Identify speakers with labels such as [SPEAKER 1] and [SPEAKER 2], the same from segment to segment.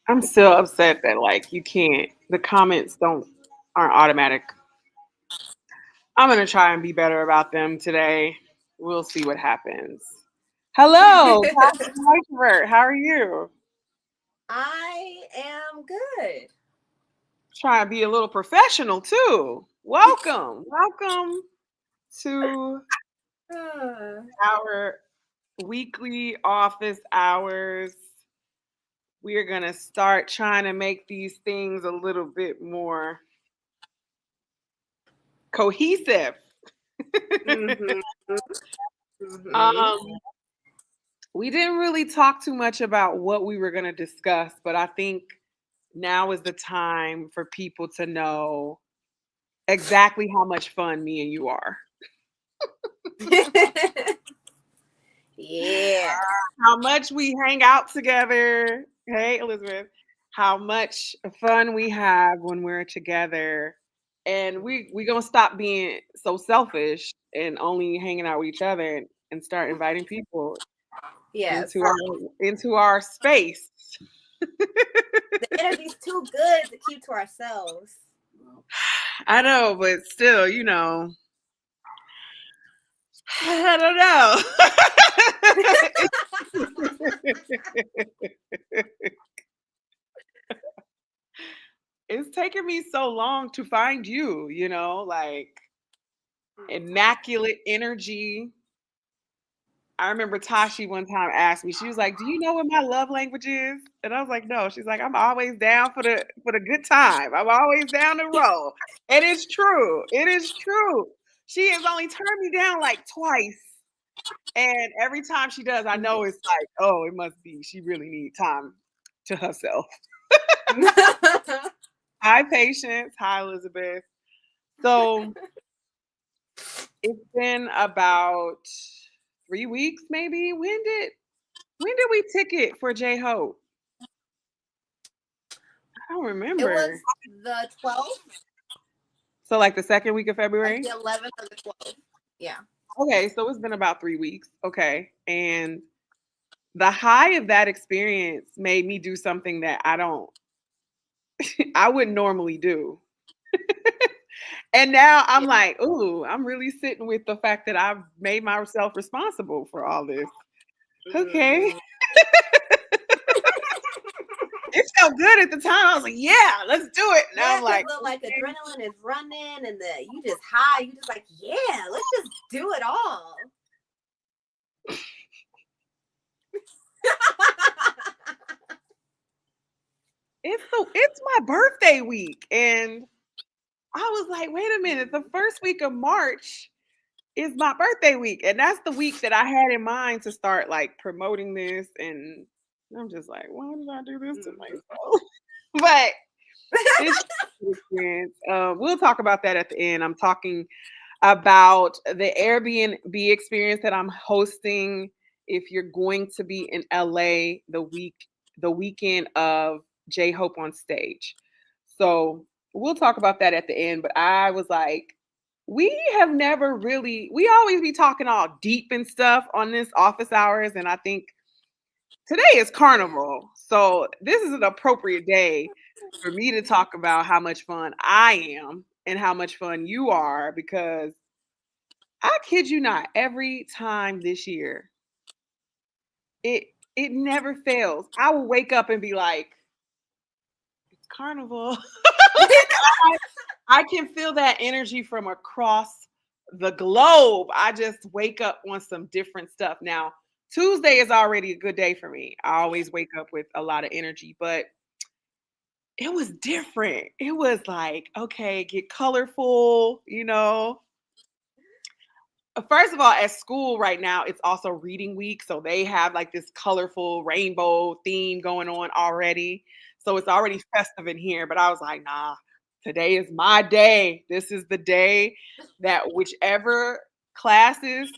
[SPEAKER 1] I'm still upset that like you can't. The comments aren't automatic. I'm gonna try and be better about them today. We'll see what happens. Hello, Tashi Writetrovert. How are you?
[SPEAKER 2] I am good.
[SPEAKER 1] Try and be a little professional too. Welcome to our weekly office hours. We are gonna start trying to make these things a little bit more cohesive.
[SPEAKER 2] Mm-hmm. Mm-hmm.
[SPEAKER 1] um, we didn't really talk too much about what we were gonna discuss, but I think now is the time for people to know exactly how much fun me and you are.
[SPEAKER 2] Yeah.
[SPEAKER 1] How much we hang out together. Hey, Elizabeth. How much fun we have when we're together. And we gonna stop being so selfish and only hanging out with each other and start inviting people
[SPEAKER 2] Yes.
[SPEAKER 1] into our space.
[SPEAKER 2] The energy's too good to keep to ourselves.
[SPEAKER 1] I know, but still, I don't know. It's taken me so long to find you, like immaculate energy. I remember Tashi one time asked me, she was like, "Do you know what my love language is?" And I was like, "No." She's like, "I'm always down for the good time. I'm always down to roll." And it's true. It is true. She has only turned me down like twice. And every time she does, I know it's like, oh, it must be she really needs time to herself. Hi, Patience. Hi, Elizabeth. So it's been about 3 weeks, maybe. When did we ticket for J Hope? I don't
[SPEAKER 2] It was
[SPEAKER 1] remember.
[SPEAKER 2] the 12th,
[SPEAKER 1] So like the second week of
[SPEAKER 2] like
[SPEAKER 1] February?
[SPEAKER 2] the 11th or the 12th. Yeah.
[SPEAKER 1] Okay, so it's been about 3 weeks. Okay. And the high of that experience made me do something that I wouldn't normally do. And now I'm
[SPEAKER 2] Yeah.
[SPEAKER 1] like, ooh, I'm really sitting with the fact that I've made myself responsible for all this. Okay.
[SPEAKER 2] Mm-hmm.
[SPEAKER 1] It felt good at the time. I was like, yeah, let's do it. Now
[SPEAKER 2] Yeah,
[SPEAKER 1] I'm
[SPEAKER 2] because
[SPEAKER 1] like,
[SPEAKER 2] the like
[SPEAKER 1] okay.
[SPEAKER 2] adrenaline is running and you just high. You just like, yeah, let's just do it all.
[SPEAKER 1] It's my birthday week. And I was like, wait a minute, the first week of March is my birthday week. And that's the week that I had in mind to start like promoting this. And I'm just like, why did I do this to
[SPEAKER 2] Mhm.
[SPEAKER 1] myself? But it's experience. We'll talk about that at the end. I'm talking about the Airbnb experience that I'm hosting if you're going to be in LA the weekend of J Hope on stage. So we'll talk about that at the end. But I was like, we always be talking all deep and stuff on this office hours. And I think today is carnival. So this is an appropriate day for me to talk about how much fun I am and how much fun you are because I kid you not, every time this year, it it never fails. I will wake up and be like, it's carnival. Like I can feel that energy from across the globe. I just wake up on some different stuff. Now, Tuesday is already a good day for me. I always wake up with a lot of energy, but it was different. It was like, okay, get colorful. First of all, at school right now, it's also reading week. So they have like this colorful rainbow theme going on already. So it's already festive in here. But I was like, nah, today is my day. This is the day that whichever classes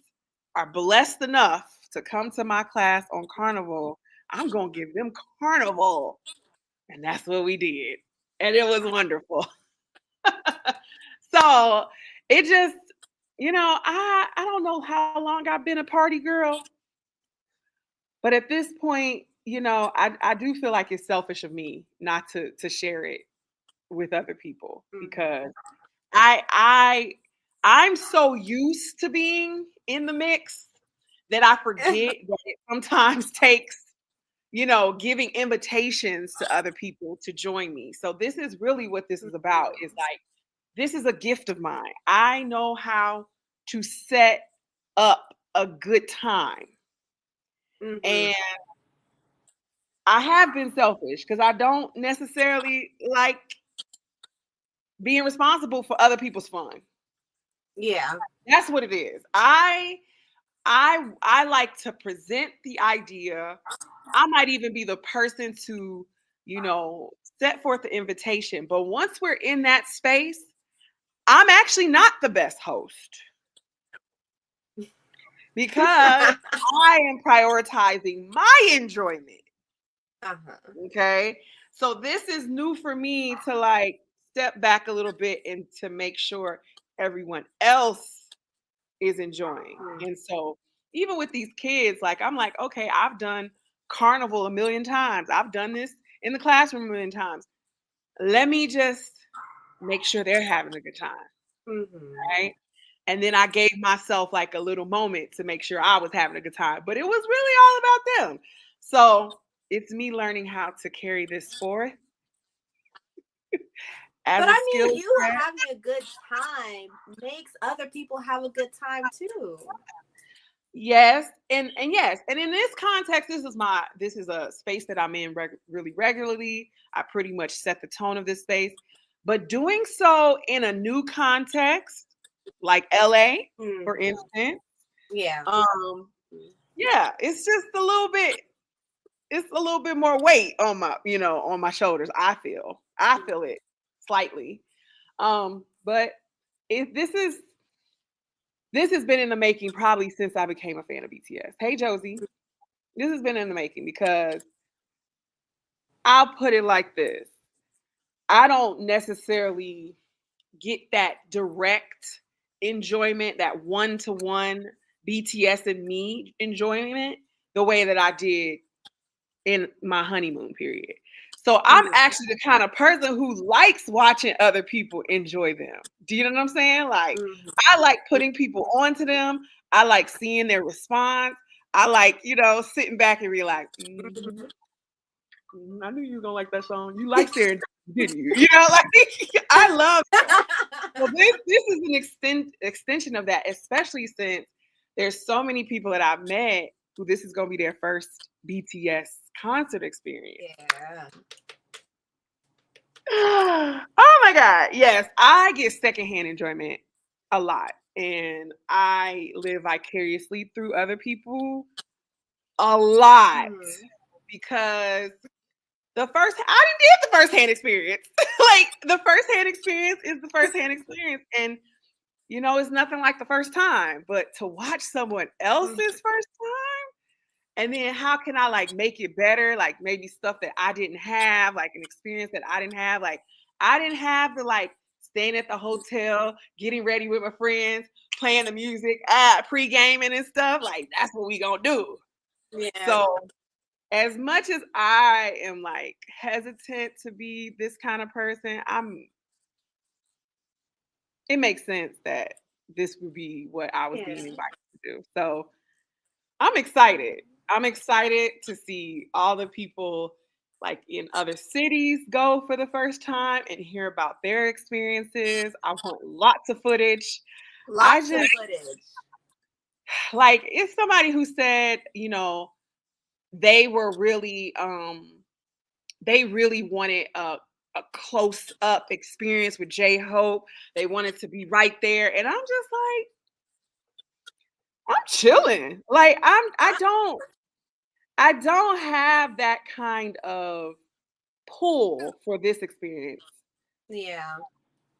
[SPEAKER 1] are blessed enough to come to my class on Carnival, I'm going to give them Carnival. And that's what we did. And it was wonderful. So it just, I don't know how long I've been a party girl, but at this point, I do feel like it's selfish of me not to share it with other people because I I I'm so used to being in the mix that I forget that it sometimes takes, giving invitations to other people to join me. So this is really what this is about. Is like this is a gift of mine. I know how to set up a good time.
[SPEAKER 2] Mhm.
[SPEAKER 1] And I have been selfish because I don't necessarily like being responsible for other people's fun.
[SPEAKER 2] Yeah.
[SPEAKER 1] That's what it is. I like to present the idea. I might even be the person to, you know, set forth the invitation. But once we're in that space, I'm actually not the best host because I am prioritizing my enjoyment.
[SPEAKER 2] Uh-huh.
[SPEAKER 1] Okay. So this is new for me to like step back a little bit and to make sure everyone else is enjoying.
[SPEAKER 2] Mm.
[SPEAKER 1] And so even with these kids, like I'm like, okay, I've done carnival a million times. I've done this in the classroom a million times. Let me just make sure they're having a good time.
[SPEAKER 2] Mhm.
[SPEAKER 1] Right. And then I gave myself like a little moment to make sure I was having a good time. But it was really all about them. So it's me learning how to carry this forth as
[SPEAKER 2] But
[SPEAKER 1] a
[SPEAKER 2] I
[SPEAKER 1] skill
[SPEAKER 2] mean, you
[SPEAKER 1] set.
[SPEAKER 2] having a good time makes other people have a good time too.
[SPEAKER 1] Yes, and yes, and in this context, this is a space that I'm in really regularly. I pretty much set the tone of this space, but doing so in a new context, like LA, for
[SPEAKER 2] Mhm.
[SPEAKER 1] instance,
[SPEAKER 2] Yeah.
[SPEAKER 1] um, yeah, it's a little bit more weight on my shoulders. I feel it slightly, but it this has been in the making probably since I became a fan of BTS. Hey, Josie. This has been in the making because I'll put it like this. I don't necessarily get that direct enjoyment, that one to one BTS and me enjoyment the way that I did in my honeymoon period. So I'm
[SPEAKER 2] Mhm.
[SPEAKER 1] actually the kind of person who likes watching other people enjoy them. Do you know what I'm saying? Like,
[SPEAKER 2] Mhm.
[SPEAKER 1] I like putting people onto them. I like seeing their response. I like, sitting back and be like,
[SPEAKER 2] Mhm.
[SPEAKER 1] I knew you were gonna like that song. You like Sarah, didn't you? Like I love that. Well, this is an extension of that, especially since there's so many people that I've met who this is gonna be their first BTS concert experience.
[SPEAKER 2] Yeah.
[SPEAKER 1] Oh my God. Yes, I get secondhand enjoyment a lot. And I live vicariously through other people a lot
[SPEAKER 2] Mhm.
[SPEAKER 1] because I didn't get the first hand experience. Like the first hand experience is the first hand experience. And it's nothing like the first time. But to watch someone else's
[SPEAKER 2] Mhm.
[SPEAKER 1] first time, and then how can I like make it better? Like maybe stuff that I didn't have, like an experience that I didn't have. Like I didn't have the like staying at the hotel, getting ready with my friends, playing the music, pre-gaming and stuff. Like that's what we gonna do.
[SPEAKER 2] Yeah.
[SPEAKER 1] So as much as I am like hesitant to be this kind of person, it makes sense that this would be what I was being
[SPEAKER 2] Yeah.
[SPEAKER 1] invited to do. So I'm excited. I'm excited to see all the people like in other cities go for the first time and hear about their experiences. I want lots of footage. I
[SPEAKER 2] Lots of
[SPEAKER 1] just
[SPEAKER 2] footage.
[SPEAKER 1] like it's somebody who said, they were really they really wanted a close up experience with J Hope. They wanted to be right there. And I'm just like, I'm chilling. Like I don't have that kind of pull for this experience
[SPEAKER 2] Yeah.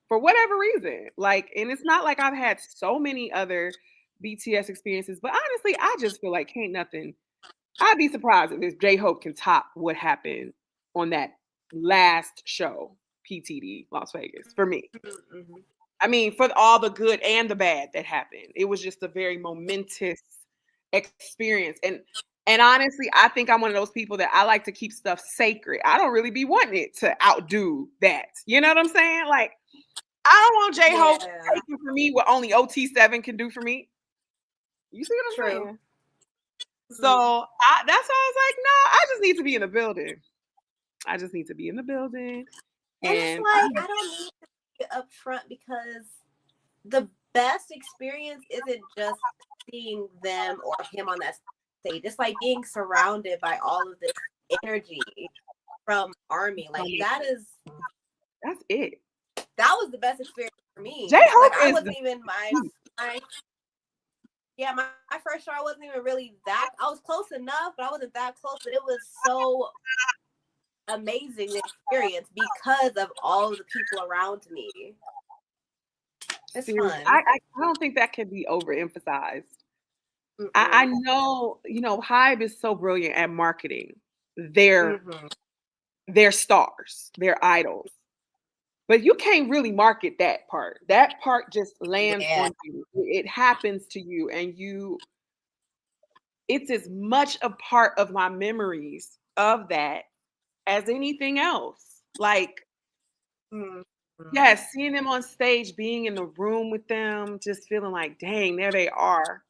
[SPEAKER 1] for whatever reason. Like, and it's not like I've had so many other BTS experiences, but honestly, I just feel like can't nothing. I'd be surprised if J Hope can top what happened on that last show, PTD Las Vegas, for me.
[SPEAKER 2] Mhm.
[SPEAKER 1] I mean, for all the good and the bad that happened. It was just a very momentous experience. And honestly, I think I'm one of those people that I like to keep stuff sacred. I don't really be wanting it to outdo that. You know what I'm saying? Like, I don't want J Hope
[SPEAKER 2] Yeah.
[SPEAKER 1] taking for me what only OT7 can do for me. You see what I'm
[SPEAKER 2] True.
[SPEAKER 1] saying? So
[SPEAKER 2] Mhm.
[SPEAKER 1] that's why I was like, no, I just need to be in the building. I just need to be in the building.
[SPEAKER 2] And it's
[SPEAKER 1] And
[SPEAKER 2] like I don't need to be upfront because the best experience isn't just seeing them or him on that stage. It's like being surrounded by all of this energy from Army. Like
[SPEAKER 1] that's it.
[SPEAKER 2] that was the best experience for
[SPEAKER 1] J
[SPEAKER 2] me. Like
[SPEAKER 1] Hope
[SPEAKER 2] I
[SPEAKER 1] is
[SPEAKER 2] wasn't
[SPEAKER 1] the
[SPEAKER 2] even my yeah, my first show I wasn't even really that I was close enough, but I wasn't that close. But it was so amazing experience because of all of the people around me. It's
[SPEAKER 1] serious.
[SPEAKER 2] fun.
[SPEAKER 1] I don't think that can be overemphasized. I
[SPEAKER 2] Mm-mm.
[SPEAKER 1] know, Hive is so brilliant at marketing their
[SPEAKER 2] Mm-hmm.
[SPEAKER 1] their stars, their idols. But you can't really market that part. That part just lands
[SPEAKER 2] Yeah.
[SPEAKER 1] on you. It happens to you and it's as much a part of my memories of that as anything else. Like,
[SPEAKER 2] Mm-hmm.
[SPEAKER 1] yes, seeing them on stage, being in the room with them, just feeling like, dang, there they are.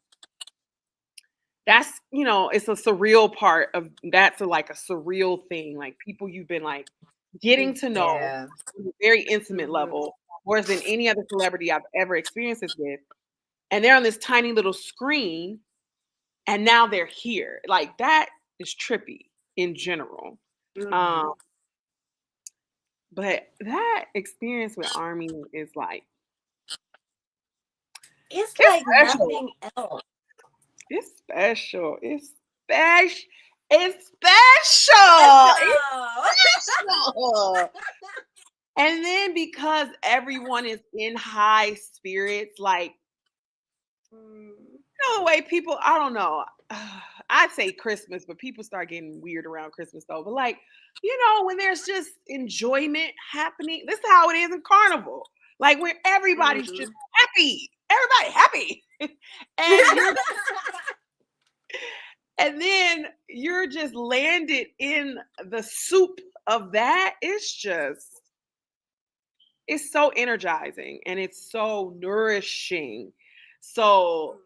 [SPEAKER 1] That's, it's a surreal part of like a surreal thing. Like people you've been like getting to know
[SPEAKER 2] Yeah.
[SPEAKER 1] on a very intimate
[SPEAKER 2] Mm-hmm.
[SPEAKER 1] level, more than any other celebrity I've ever experienced this with. And they're on this tiny little screen and now they're here. Like that is trippy in general.
[SPEAKER 2] Mm-hmm.
[SPEAKER 1] Um, but that experience with Army is like
[SPEAKER 2] It's
[SPEAKER 1] it's
[SPEAKER 2] like
[SPEAKER 1] special.
[SPEAKER 2] nothing else.
[SPEAKER 1] It's special. It's special. It's special. It's special. And then because everyone is in high spirits, like
[SPEAKER 2] Mm.
[SPEAKER 1] the way people, I don't know. I'd say Christmas, but people start getting weird around Christmas though. But like, when there's just enjoyment happening, this is how it is in Carnival. Like where everybody's just
[SPEAKER 2] Mm.
[SPEAKER 1] happy. Everybody happy. and you're and then you're just landed in the soup of that. It's so energizing and it's so nourishing. So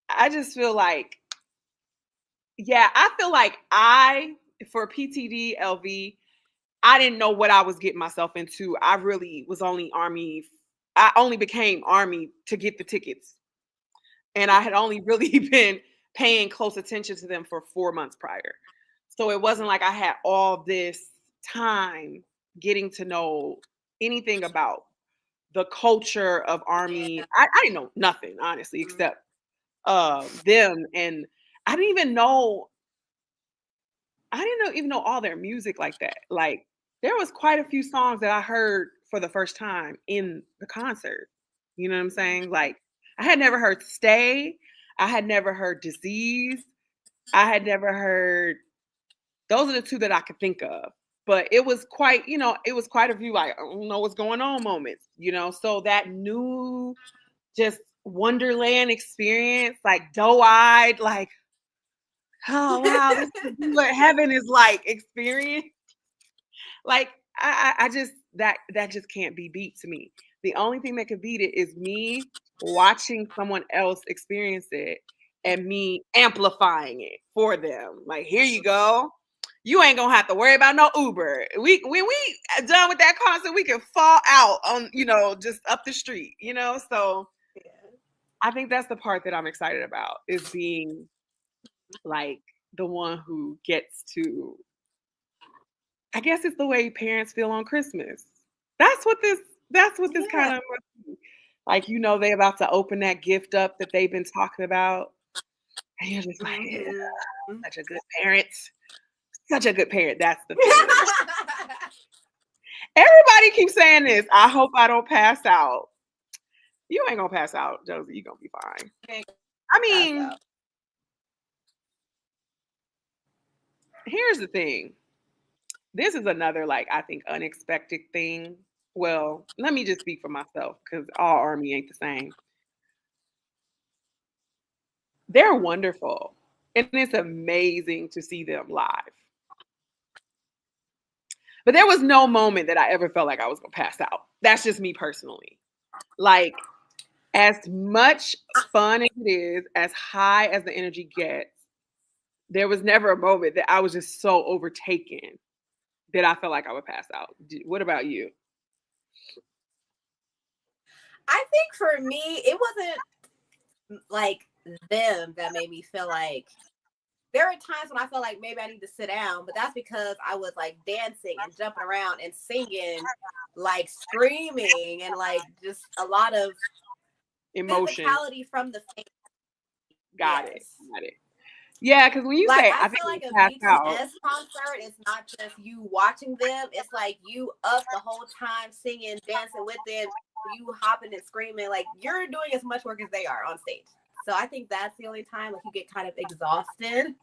[SPEAKER 1] I just feel like, yeah, I feel like for PTD LV, I didn't know what I was getting myself into. I really was only Army. I only became Army to get the tickets. And I had only really been paying close attention to them for 4 months prior. So it wasn't like I had all this time getting to know anything about the culture of Army. I didn't know nothing, honestly, except them. And I didn't even know, even know all their music like that. Like there was quite a few songs that I heard for the first time in the concert. You know what I'm saying? Like I had never heard Stay. I had never heard Disease. I had never heard, those are the two that I could think of. But it was quite, it was quite a few like, I don't know what's going on moments, So that new just Wonderland experience, like doe-eyed, like, oh wow, this is what heaven is like experience. Like I just that just can't be beat to me. The only thing that could beat it is me watching someone else experience it and me amplifying it for them. Like, here you go. You ain't gonna have to worry about no Uber. When we done with that concert, we can fall out on, just up the street, So
[SPEAKER 2] Yeah.
[SPEAKER 1] I think that's the part that I'm excited about is being like the one who gets to, I guess it's the way parents feel on Christmas. That's what this that's what this
[SPEAKER 2] Yeah.
[SPEAKER 1] kind of like, they about to open that gift up that they've been talking about. And you're just like, yeah,
[SPEAKER 2] Mm-hmm.
[SPEAKER 1] such a good parent. Such a good parent. That's the feeling. Everybody keeps saying this. I hope I don't pass out. You ain't gonna pass out, Josie. You're gonna be fine. I
[SPEAKER 2] Pass
[SPEAKER 1] mean,
[SPEAKER 2] out.
[SPEAKER 1] here's the thing. This is another, like, I think, unexpected thing. Well, let me just speak for myself because all Army ain't the same. They're wonderful. And it's amazing to see them live. But there was no moment that I ever felt like I was gonna pass out. That's just me personally. Like, as much fun as it is, as high as the energy gets, there was never a moment that I was just so overtaken that I felt like I would pass out. What about you?
[SPEAKER 2] I think for me, it wasn't like them that made me feel like there were times when I felt like maybe I need to sit down, but that's because I was like dancing and jumping around and singing, like screaming and like just a lot of
[SPEAKER 1] Emotion.
[SPEAKER 2] physicality from the face.
[SPEAKER 1] Got it.
[SPEAKER 2] Yes.
[SPEAKER 1] Got it. Yeah, because when you
[SPEAKER 2] Like
[SPEAKER 1] say
[SPEAKER 2] I
[SPEAKER 1] I think
[SPEAKER 2] feel
[SPEAKER 1] we
[SPEAKER 2] like a
[SPEAKER 1] passed out,
[SPEAKER 2] BTS concert is not just you watching them, it's like you up the whole time singing, dancing with them, you hopping and screaming, like you're doing as much work as they are on stage. So I think that's the only time like you get kind of exhausted.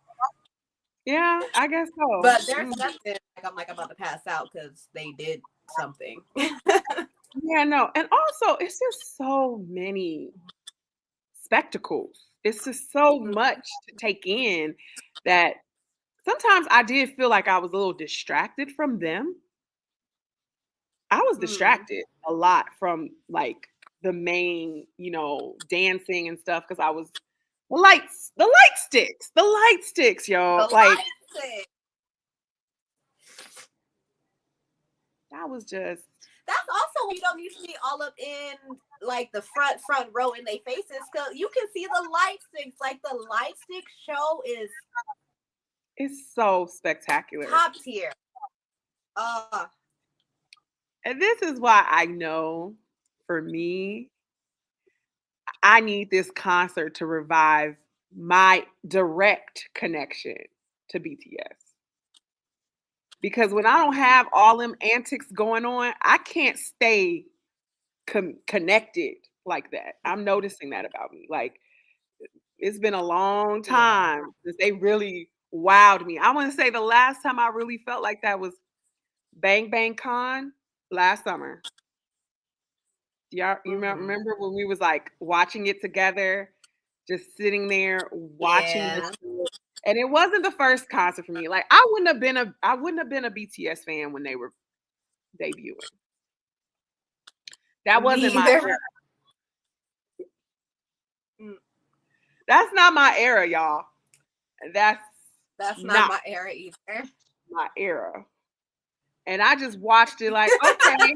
[SPEAKER 1] yeah, I guess so.
[SPEAKER 2] But there's nothing like I'm about to pass out because they did something.
[SPEAKER 1] Yeah, no. And also, it's just so many spectacles. It's just so much to take in that sometimes I did feel like I was a little distracted from them. I was distracted a lot from like the main, dancing and stuff because I was the light sticks,
[SPEAKER 2] The
[SPEAKER 1] yo. Like
[SPEAKER 2] lights.
[SPEAKER 1] that was just
[SPEAKER 2] That's also when you don't need to be all up in like the front row in their faces because you can see the light sticks. Like the light stick show is
[SPEAKER 1] it's so spectacular.
[SPEAKER 2] top tier.
[SPEAKER 1] And this is why I know for me, I need this concert to revive my direct connection to BTS. Because when I don't have all them antics going on, I can't stay connected like that. I'm noticing that about me. Like, it's been a long time since they really wowed me. I want to say the last time I really felt like that was Bang Bang Con last summer. Y'all, you remember when we was like watching it together, just sitting there watching the
[SPEAKER 2] Yeah.
[SPEAKER 1] show? And it wasn't the first concert for me. Like I wouldn't have been a BTS fan when they were debuting. That
[SPEAKER 2] Me
[SPEAKER 1] wasn't my era.
[SPEAKER 2] either.
[SPEAKER 1] That's not my era, y'all. That's
[SPEAKER 2] That's not
[SPEAKER 1] not
[SPEAKER 2] my era either.
[SPEAKER 1] my era. And I just watched it like, okay,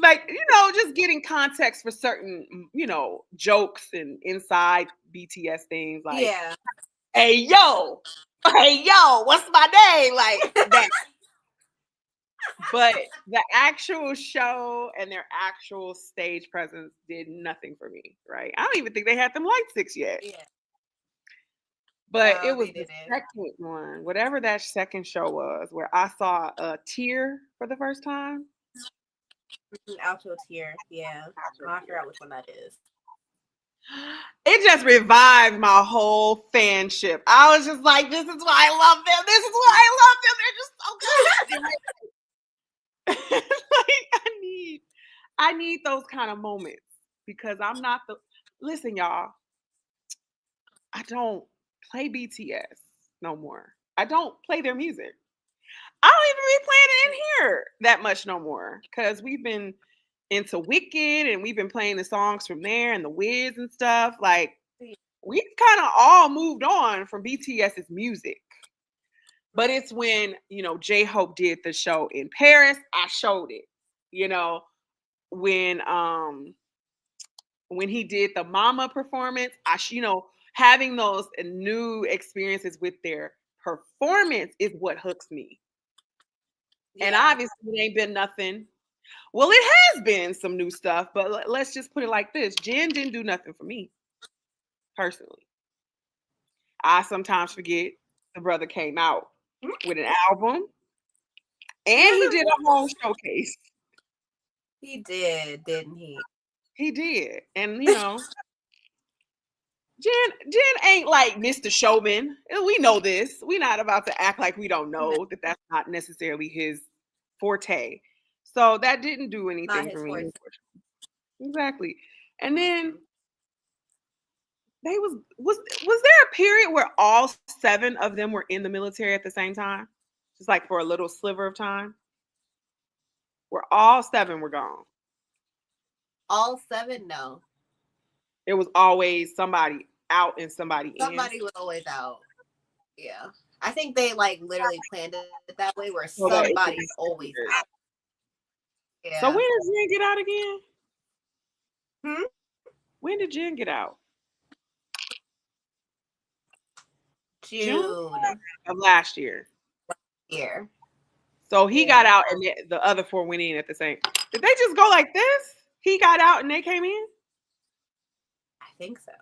[SPEAKER 1] like, just getting context for certain, jokes and inside BTS things like,
[SPEAKER 2] Yeah.
[SPEAKER 1] hey yo, what's my name? Like that. But the actual show and their actual stage presence did nothing for me, right? I don't even think they had them light sticks yet.
[SPEAKER 2] Yeah.
[SPEAKER 1] But it
[SPEAKER 2] No,
[SPEAKER 1] was
[SPEAKER 2] they
[SPEAKER 1] the
[SPEAKER 2] didn't.
[SPEAKER 1] second one, whatever that second show was, where I saw a tear for the first time.
[SPEAKER 2] Outro tier. Yeah. I forgot which one that is.
[SPEAKER 1] It just revived my whole fanship. I was just like, this is why I love them. This is why I love them. They're just so good. Like, I need those kind of moments because I'm not listen, y'all. I don't play BTS no more. I don't play their music. I don't even be playing it in here that much no more because we've been into Wicked and we've been playing the songs from there and the Wiz and stuff. Like, we've kind of all moved on from BTS's music. But it's when, J-Hope did the show in Paris, I showed it. You know, when when he did the Mama performance, having those new experiences with their performance is what hooks me. And obviously it ain't been nothing. Well, it has been some new stuff, but let's just put it like this. Jin didn't do nothing for me, personally. I sometimes forget the brother came out with an album and he did a whole showcase.
[SPEAKER 2] He did, didn't he?
[SPEAKER 1] He did. And Jen ain't like Mr. Showman. We know this. We're not about to act like we don't know that that's not necessarily his forte. So that didn't do anything for me. Exactly. And then they was there a period where all 7 of them were in the military at the same time? Just like for a little sliver of time? Where all 7 were gone.
[SPEAKER 2] All 7, no.
[SPEAKER 1] It was always somebody out and somebody in.
[SPEAKER 2] Somebody was always out. Yeah. I think they like literally planned it that way where
[SPEAKER 1] So that it could
[SPEAKER 2] somebody's
[SPEAKER 1] be
[SPEAKER 2] always
[SPEAKER 1] weird.
[SPEAKER 2] out.
[SPEAKER 1] So
[SPEAKER 2] Yeah.
[SPEAKER 1] when did Jen get out again?
[SPEAKER 2] Hmm?
[SPEAKER 1] When did Jen get out?
[SPEAKER 2] June
[SPEAKER 1] of last year.
[SPEAKER 2] here.
[SPEAKER 1] So he got out and the other 4 went in at the same. Did they just go like this? He got out and they came in?
[SPEAKER 2] I think so.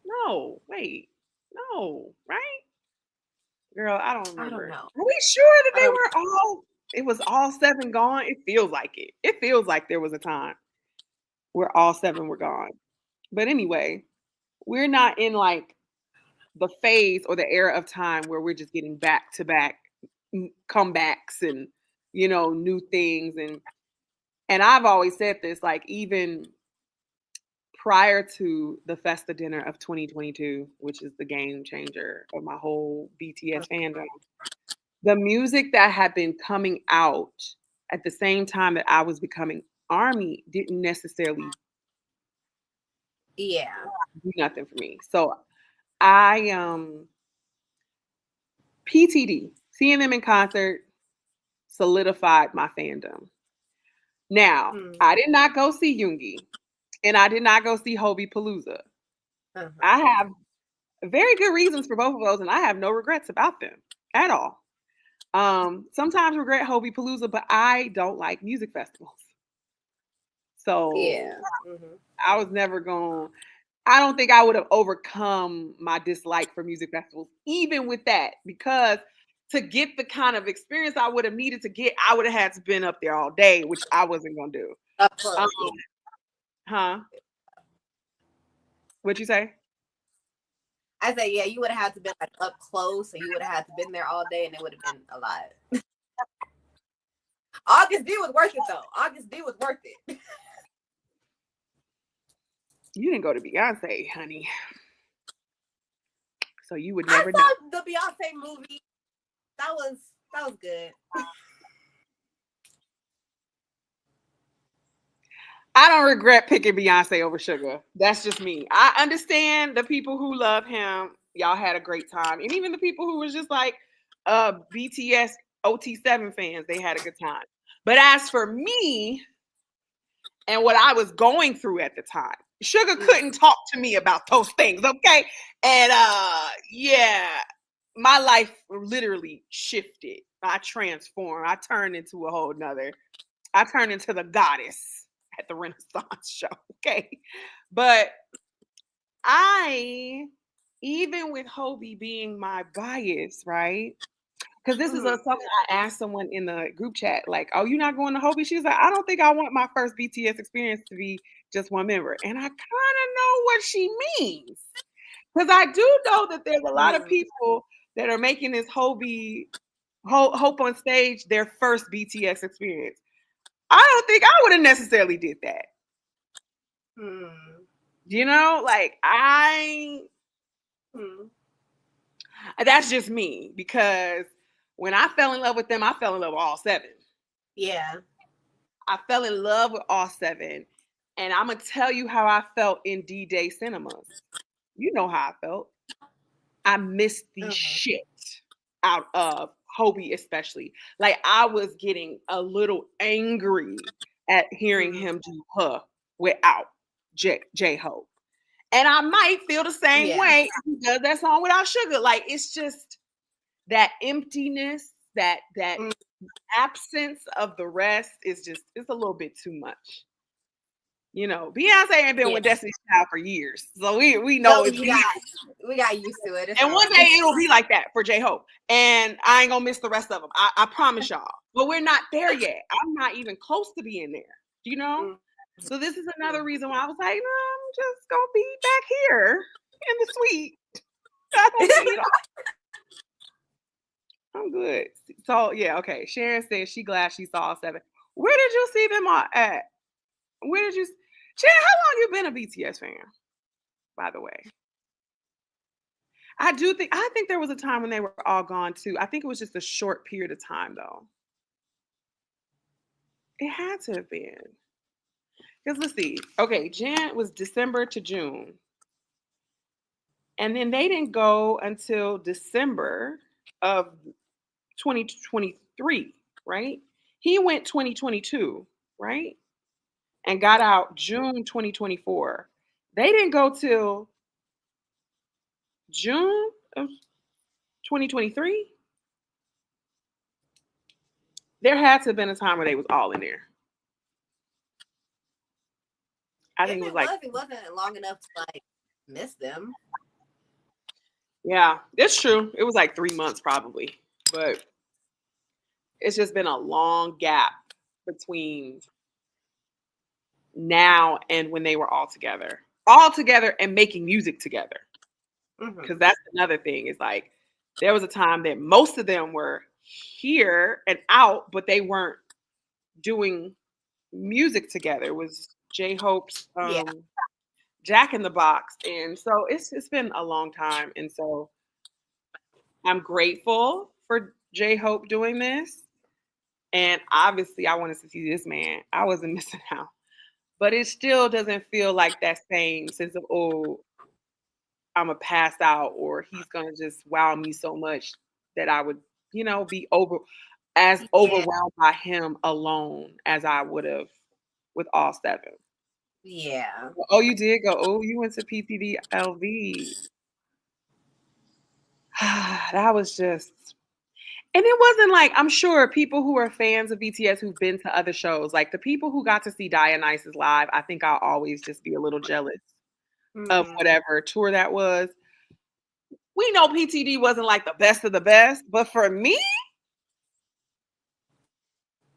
[SPEAKER 1] No, wait. No, right? Girl, I don't remember.
[SPEAKER 2] I don't know.
[SPEAKER 1] Are we sure that they were all, it was all 7 gone? It feels like it. It feels like there was a time where all 7 were gone. But anyway, we're not in like the phase or the era of time where we're just getting back to back comebacks and new things. And I've always said this, like, even prior to the Festa dinner of 2022, which is the game changer of my whole BTS fandom, the music that had been coming out at the same time that I was becoming ARMY didn't necessarily do nothing for me. So I PTD, seeing them in concert solidified my fandom. Now, I did not go see Yoongi, and I did not go see Hobie Palooza. I have very good reasons for both of those, and I have no regrets about them at all. Sometimes regret Hobie Palooza, but I don't like music festivals. So I was never going. I don't think I would have overcome my dislike for music festivals, even with that, because to get the kind of experience I would have needed to get, I would have had to been up there all day, which I wasn't gonna do. Huh? What'd you say?
[SPEAKER 2] I say, yeah, you would have had to been like up close, and you would have had to been there all day, and it would have been a lot. August D was worth it though. August D was worth it.
[SPEAKER 1] You didn't go to Beyonce, honey. So you would never know.
[SPEAKER 2] I saw the Beyonce movie. That was good.
[SPEAKER 1] I don't regret picking Beyonce over Sugar. That's just me. I understand the people who love him. Y'all had a great time. And even the people who was just like BTS OT7 fans, they had a good time. But as for me and what I was going through at the time, Sugar couldn't talk to me about those things, okay? And yeah, my life literally shifted. I transformed. I turned into I turned into the goddess at the Renaissance show, okay? But even with Hobie being my bias, right? Because this is something I asked someone in the group chat, like, oh, you're not going to Hobie? She was like, I don't think I want my first BTS experience to be just one member. And I kind of know what she means. Because I do know that there's a lot of people that are making this Hobie Hope on Stage their first BTS experience. I don't think I would have necessarily did that. Like that's just me, because when I fell in love with them, I fell in love with all 7.
[SPEAKER 2] Yeah.
[SPEAKER 1] I fell in love with all 7. And I'm going to tell you how I felt in D-Day cinemas. You know how I felt. I missed the shit out of Hobie, especially. Like, I was getting a little angry at hearing him do Huh without J-Hope. And I might feel the same way if he does that song without Sugar. Like, it's just that emptiness, that absence of the rest it's a little bit too much. Beyonce ain't been with Destiny's Child for years, so we know
[SPEAKER 2] we got used to it.
[SPEAKER 1] And one day it'll be like that for J-Hope, and I ain't gonna miss the rest of them. I promise y'all. But we're not there yet. I'm not even close to being there. So this is another reason why I was like, no, I'm just gonna be back here in the suite. I don't need I'm good. So yeah, okay. Sharon says she glad she saw all 7. Where did you see them all at? Where did you? Sharon, how long you been a BTS fan? By the way. I think there was a time when they were all gone too. I think it was just a short period of time though. It had to have been. Because let's see. Okay, Jan was December to June. And then they didn't go until December of 2023, right? He went 2022, right? And got out June 2024. They didn't go till June of 2023. There had to have been a time where they was all in there. I
[SPEAKER 2] If
[SPEAKER 1] think it was
[SPEAKER 2] it
[SPEAKER 1] like,
[SPEAKER 2] was, it wasn't long enough to like miss them.
[SPEAKER 1] yeah, it's true. It was like 3 months probably, but it's just been a long gap between now and when they were all together and making music together.
[SPEAKER 2] Mm-hmm.
[SPEAKER 1] Because that's another thing. It's like there was a time that most of them were here and out, but they weren't doing music together. It was J Hope's
[SPEAKER 2] Yeah.
[SPEAKER 1] Jack in the Box, and so it's been a long time, and so I'm grateful for J Hope doing this. And obviously, I wanted to see this man. I wasn't missing out, but it still doesn't feel like that same sense of, oh, I'm gonna pass out, or he's gonna just wow me so much that I would, be
[SPEAKER 2] Yeah.
[SPEAKER 1] overwhelmed by him alone as I would have with all seven.
[SPEAKER 2] Yeah.
[SPEAKER 1] Oh, you did go. Oh, you went to PTDLV. That was just, and it wasn't like, I'm sure people who are fans of BTS who've been to other shows, like the people who got to see Dionysus live, I think I'll always just be a little jealous of
[SPEAKER 2] Mm-hmm.
[SPEAKER 1] whatever tour that was. We know PTD wasn't like the best of the best, but for me,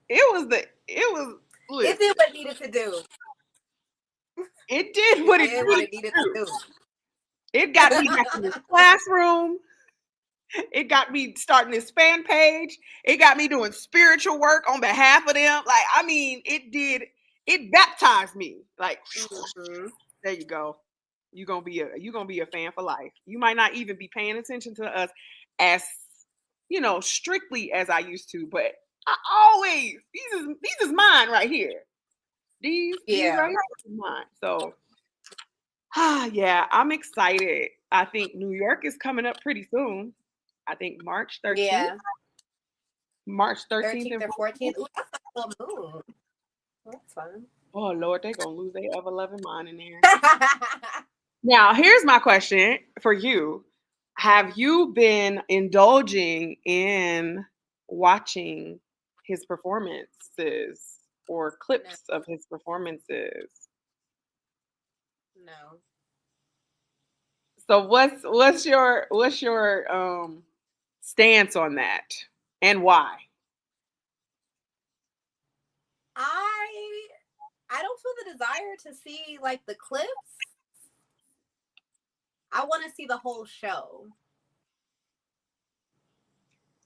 [SPEAKER 1] it was,
[SPEAKER 2] It
[SPEAKER 1] listen,
[SPEAKER 2] did what it needed to do.
[SPEAKER 1] it did
[SPEAKER 2] It
[SPEAKER 1] what it
[SPEAKER 2] did what
[SPEAKER 1] needed
[SPEAKER 2] it needed
[SPEAKER 1] to
[SPEAKER 2] to
[SPEAKER 1] do.
[SPEAKER 2] do.
[SPEAKER 1] It got me back in this classroom. It got me starting this fan page. It got me doing spiritual work on behalf of them. Like, I mean, it baptized me. Like,
[SPEAKER 2] Mm-hmm.
[SPEAKER 1] there you go. You're gonna be a fan for life. You might not even be paying attention to us as strictly as I used to, but I always these is mine right here. These right
[SPEAKER 2] Yeah.
[SPEAKER 1] here is mine. So yeah, I'm excited. I think New York is coming up pretty soon. I think March 13th.
[SPEAKER 2] Yeah.
[SPEAKER 1] March 13th
[SPEAKER 2] 13th
[SPEAKER 1] and
[SPEAKER 2] or
[SPEAKER 1] 14th.
[SPEAKER 2] 14th. Ooh, that's a full moon. That's fun.
[SPEAKER 1] Oh Lord, they're gonna lose their ever loving mind in there. Now, here's my question for you. Have you been indulging in watching his performances or
[SPEAKER 2] No.
[SPEAKER 1] clips of his performances?
[SPEAKER 2] No.
[SPEAKER 1] So what's your stance on that and why?
[SPEAKER 2] I I don't feel the desire to see like the clips. I want to see the whole show.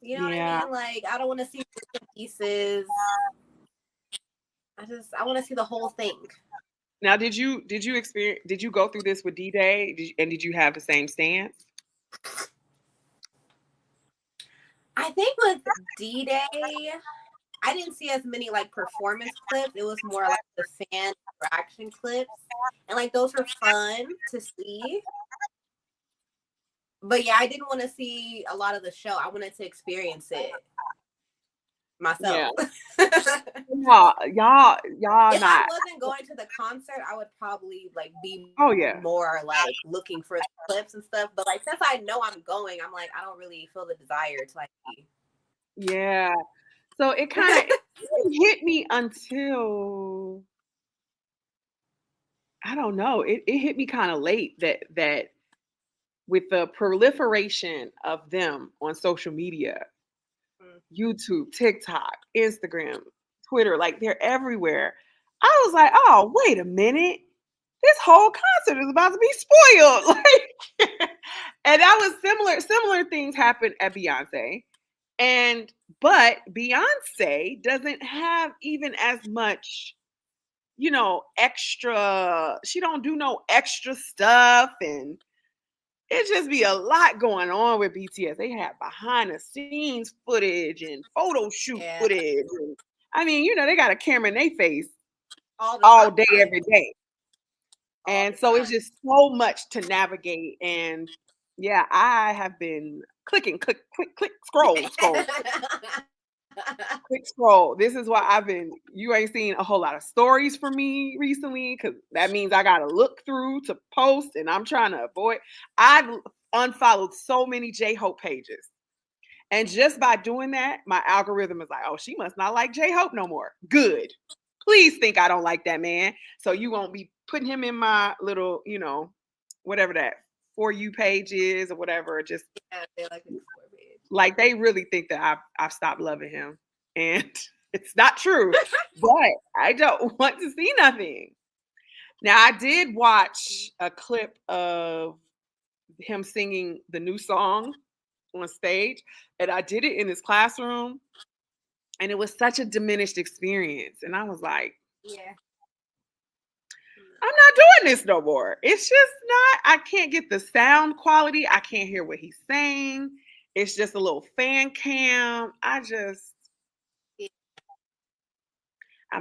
[SPEAKER 2] You know what I
[SPEAKER 1] Yeah.
[SPEAKER 2] mean? Like I don't want to see bits and pieces. I want to see the whole thing.
[SPEAKER 1] Now, did you go through this with D-Day? And did you have the same stance?
[SPEAKER 2] I think with D-Day, I didn't see as many like performance clips. It was more like the fan interaction clips. And like those were fun to see. But yeah, I didn't want to see a lot of the show. I wanted to experience it
[SPEAKER 1] Yeah.
[SPEAKER 2] myself.
[SPEAKER 1] Y'all
[SPEAKER 2] If I
[SPEAKER 1] not.
[SPEAKER 2] wasn't going to the concert, I would probably like be
[SPEAKER 1] Oh yeah.
[SPEAKER 2] more like looking for the clips and stuff. But like since I know I'm going, I'm like I don't really feel the desire to like be.
[SPEAKER 1] Yeah. So it kind of hit me until I don't know. It hit me kind of late that with the proliferation of them on social media, YouTube, TikTok, Instagram, Twitter, like they're everywhere. I was like, oh, wait a minute. This whole concert is about to be spoiled. Like, and that was similar things happened at Beyonce. But Beyonce doesn't have even as much, extra, she don't do no extra stuff, and it just be a lot going on with BTS. They have behind the scenes footage and photo shoot
[SPEAKER 2] Yeah.
[SPEAKER 1] footage. And, I mean, they got a camera in their face
[SPEAKER 2] All the
[SPEAKER 1] all day,
[SPEAKER 2] time.
[SPEAKER 1] every day.
[SPEAKER 2] All
[SPEAKER 1] And
[SPEAKER 2] the
[SPEAKER 1] so it's
[SPEAKER 2] time.
[SPEAKER 1] just so much to navigate. And yeah, I have been clicking, click, click, click, scroll, scroll, click, scroll. This is why you ain't seen a whole lot of stories from me recently, because that means I got to look through to post, and I'm trying to avoid. I've unfollowed so many J-Hope pages. And just by doing that, my algorithm is like, oh, she must not like J-Hope no more. Good. Please think I don't like that man. So you won't be putting him in my little, whatever that For You page is or whatever. Just
[SPEAKER 2] Yeah, they like the For page.
[SPEAKER 1] like they really think that I've stopped loving him. And it's not true. But I don't want to see nothing. Now, I did watch a clip of him singing the new song on stage, and I did it in his classroom, and it was such a diminished experience. And I was like,
[SPEAKER 2] Yeah.
[SPEAKER 1] I'm not doing this no more. It's just not, I can't get the sound quality. I can't hear what he's saying. It's just a little fan cam. I've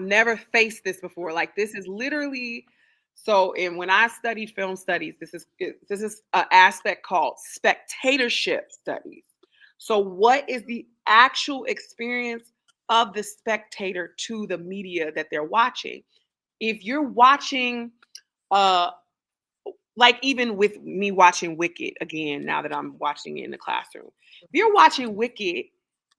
[SPEAKER 1] never faced this before. Like, this is literally so. And when I studied film studies, this is an aspect called spectatorship studies. So, what is the actual experience of the spectator to the media that they're watching? If you're watching, like even with me watching Wicked again, now that I'm watching it in the classroom, if you're watching Wicked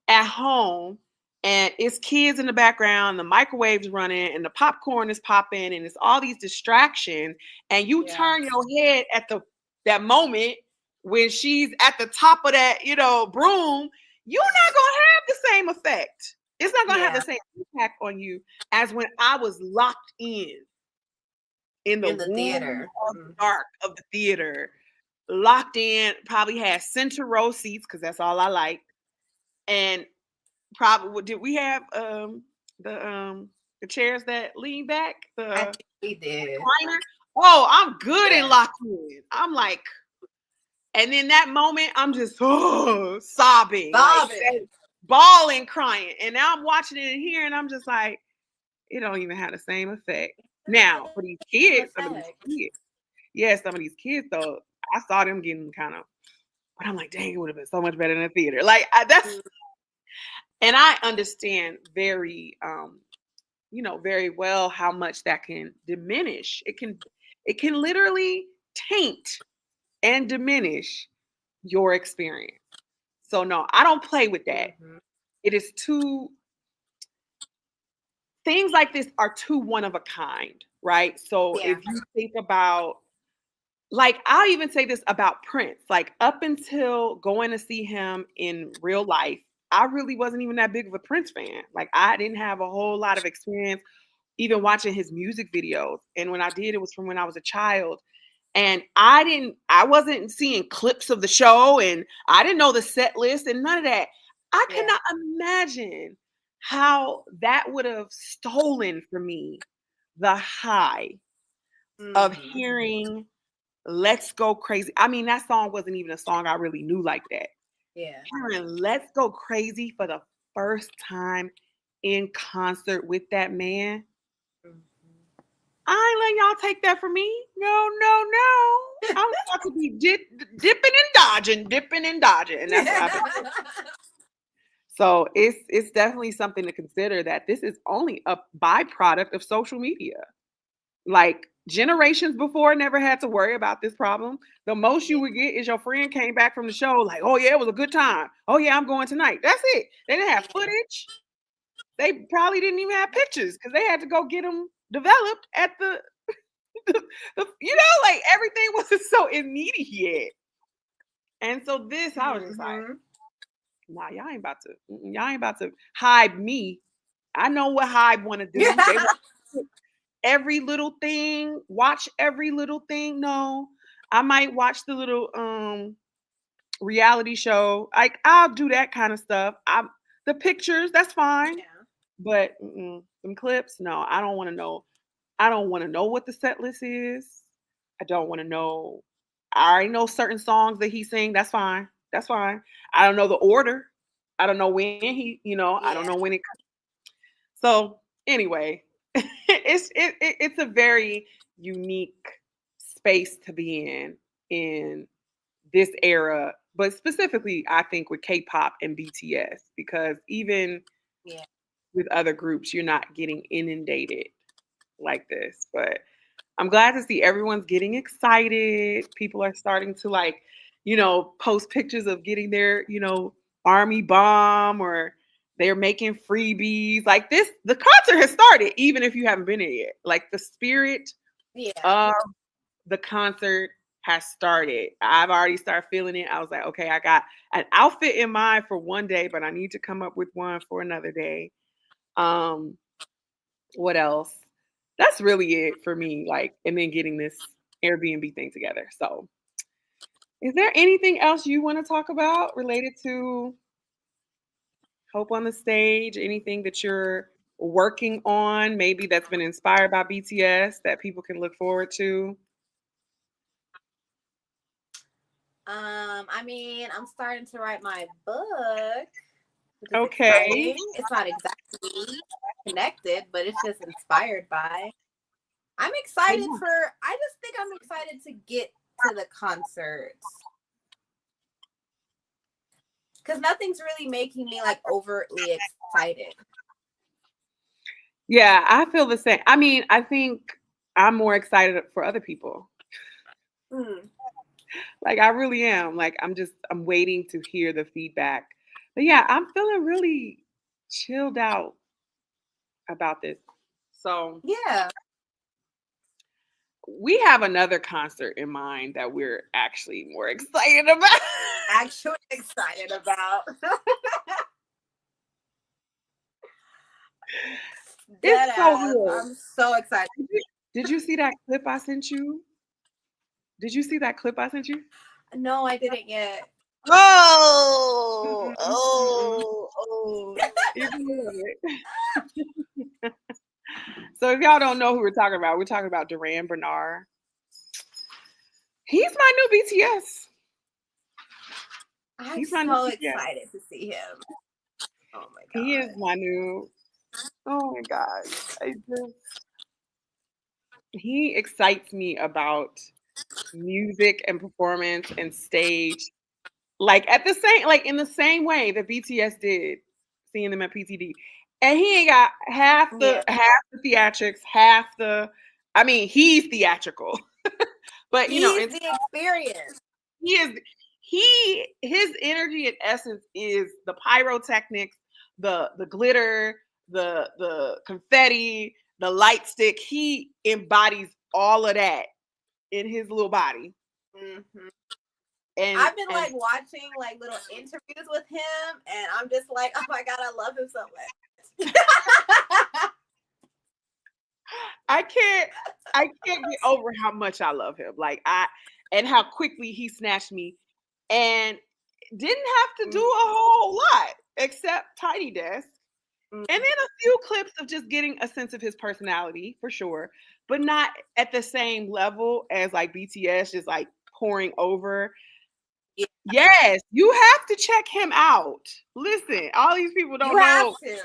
[SPEAKER 1] at home and it's kids in the background, the microwave's running and the popcorn is popping and it's all these distractions, and you turn your head at that moment when she's at the top of that, broom, you're not gonna have the same effect. It's not gonna have the same impact on you as when I was locked in the
[SPEAKER 2] the
[SPEAKER 1] womb
[SPEAKER 2] theater.
[SPEAKER 1] of the dark of the theater, locked in, probably had center row seats because that's all I like. And probably did we have the chairs that lean back?
[SPEAKER 2] I
[SPEAKER 1] The
[SPEAKER 2] think we did.
[SPEAKER 1] recliner? Oh, I'm good and locked in. I'm like, and in that moment, I'm just sobbing, like bawling, crying. And now I'm watching it in here, and I'm just like, it don't even have the same effect. Now, for these kids, some of these kids though, I saw them getting kind of, but I'm like, dang, it would have been so much better in the theater. Like that's, and I understand very well how much that can diminish. It can literally taint and diminish your experience. So no, I don't play with that. It is too things like this are too one of a kind, right? So if you think about, like, I'll even say this about Prince, like up until going to see him in real life, I really wasn't even that big of a Prince fan. Like, I didn't have a whole lot of experience even watching his music videos. And when I did, it was from when I was a child. And I wasn't seeing clips of the show, and I didn't know the set list and none of that. I could not imagine how that would have stolen from me the high of hearing Let's Go Crazy. I mean, that song wasn't even a song I really knew like that.
[SPEAKER 2] Yeah.
[SPEAKER 1] Hearing Let's Go Crazy for the first time in concert with that man. I ain't letting y'all take that from me. No, no, no. I'm about to be dipping and dodging. And that's what I've been. So it's definitely something to consider, that this is only a byproduct of social media. Like, generations before never had to worry about this problem. The most you would get is your friend came back from the show like, oh yeah, it was a good time. Oh yeah, I'm going tonight. That's it. They didn't have footage. They probably didn't even have pictures because they had to go get them developed at like everything was so immediate. And so this, I was just like, nah, y'all ain't about to hide me. I know what Hybe want to do. They want every little thing, watch every little thing. No, I might watch the little reality show. Like, I'll do that kind of stuff. The pictures, that's fine. But some clips, no, I don't want to know. I don't want to know what the set list is. I don't want to know. I already know certain songs that he sing. That's fine. That's fine. I don't know the order. I don't know when he, I don't know
[SPEAKER 2] Yeah.
[SPEAKER 1] when it. So anyway, it's a very unique space to be in this era, but specifically, I think with K-pop and BTS, because even
[SPEAKER 2] Yeah.
[SPEAKER 1] with other groups, you're not getting inundated like this. But I'm glad to see everyone's getting excited. People are starting to post pictures of getting their, army bomb, or they're making freebies. Like this, the concert has started, even if you haven't been there yet. Like the spirit
[SPEAKER 2] Yeah.
[SPEAKER 1] of the concert has started. I've already started feeling it. I was like, okay, I got an outfit in mind for one day, but I need to come up with one for another day. Um, what else? That's really it for me. Like, and then getting this Airbnb thing together. So, is there anything else you want to talk about related to Hope on the Stage? Anything that you're working on, maybe that's been inspired by BTS that people can look forward to?
[SPEAKER 2] I mean, I'm starting to write my book, which is
[SPEAKER 1] Okay.
[SPEAKER 2] exciting. It's not exactly connected, but it's just inspired by. I'm
[SPEAKER 1] Oh,
[SPEAKER 2] excited
[SPEAKER 1] yeah.
[SPEAKER 2] for. I just think I'm excited to get to the concerts because nothing's really making me like overtly excited.
[SPEAKER 1] Yeah, I feel the same. I mean, I think I'm more excited for other people.
[SPEAKER 2] Mm.
[SPEAKER 1] Like I really am. Like I'm waiting to hear the feedback. But yeah, I'm feeling really chilled out about this. So
[SPEAKER 2] Yeah,
[SPEAKER 1] we have another concert in mind that we're actually more excited about.
[SPEAKER 2] actually excited about. Dead
[SPEAKER 1] It's so
[SPEAKER 2] ass.
[SPEAKER 1] good.
[SPEAKER 2] I'm so excited.
[SPEAKER 1] Did you see that clip I sent you? Did you see that clip I sent you?
[SPEAKER 2] No, I didn't yet.
[SPEAKER 1] Oh,
[SPEAKER 2] Mm-mm, mm-mm.
[SPEAKER 1] oh, oh. You're gonna love it. So if y'all don't know who we're talking about Duran Bernard. He's my new BTS.
[SPEAKER 2] I'm
[SPEAKER 1] He's my new
[SPEAKER 2] so
[SPEAKER 1] BTS.
[SPEAKER 2] excited to see him. Oh my
[SPEAKER 1] He is
[SPEAKER 2] god.
[SPEAKER 1] my new. Oh my god! I just he excites me about music and performance and stage. Like at the same, like in the same way that BTS did, seeing them at PTD, and he ain't got
[SPEAKER 2] Yeah.
[SPEAKER 1] half the theatrics, half the. I mean, he's theatrical, but
[SPEAKER 2] He's
[SPEAKER 1] and
[SPEAKER 2] the experience.
[SPEAKER 1] he is his energy and essence is the pyrotechnics, the glitter, the confetti, the light stick. He embodies all of that in his little body.
[SPEAKER 2] Hmm.
[SPEAKER 1] And
[SPEAKER 2] I've been like watching like little interviews with him, and I'm just like, oh my god, I love him so much.
[SPEAKER 1] I can't I can't get over how much I love him. And how quickly he snatched me and didn't have to do a whole lot except Tiny Desk. And then a few clips of just getting a sense of his personality for sure, but not at the same level as like BTS just like pouring over.
[SPEAKER 2] Yeah,
[SPEAKER 1] Yes, you have to check him out. Listen, all these people
[SPEAKER 2] you
[SPEAKER 1] don't
[SPEAKER 2] have
[SPEAKER 1] know
[SPEAKER 2] to.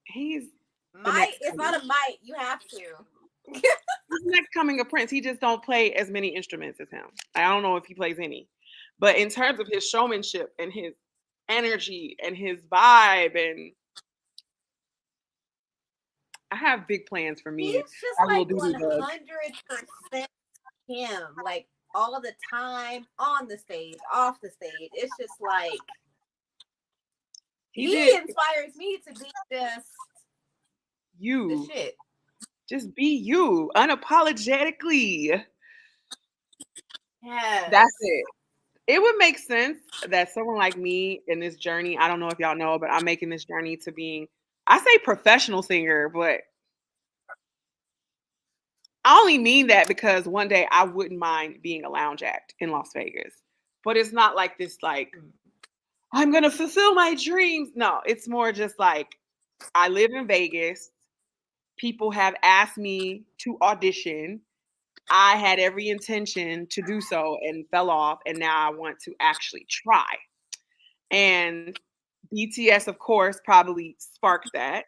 [SPEAKER 1] he's the
[SPEAKER 2] Might
[SPEAKER 1] next
[SPEAKER 2] it's
[SPEAKER 1] coming.
[SPEAKER 2] not a might. You have to.
[SPEAKER 1] He's the next coming of Prince. He just don't play as many instruments as him. I don't know if he plays any. But in terms of his showmanship and his energy and his vibe, and I have big plans for
[SPEAKER 2] He's
[SPEAKER 1] me and
[SPEAKER 2] just
[SPEAKER 1] our little
[SPEAKER 2] like
[SPEAKER 1] doodoo bug.
[SPEAKER 2] 100% him, like all the time, on the stage, off the stage. It's just like
[SPEAKER 1] He
[SPEAKER 2] he
[SPEAKER 1] did
[SPEAKER 2] inspires me to be just the
[SPEAKER 1] you.
[SPEAKER 2] shit.
[SPEAKER 1] Just be you unapologetically.
[SPEAKER 2] Yes.
[SPEAKER 1] That's it. It would make sense that someone like me in this journey, I don't know if y'all know, but I'm making this journey to being, I say professional singer, but I only mean that because one day I wouldn't mind being a lounge act in Las Vegas. But it's not like this, like, I'm going to fulfill my dreams. No, it's more just like, I live in Vegas. People have asked me to audition. I had every intention to do so and fell off, and now I want to actually try. And BTS, of course, probably sparked that.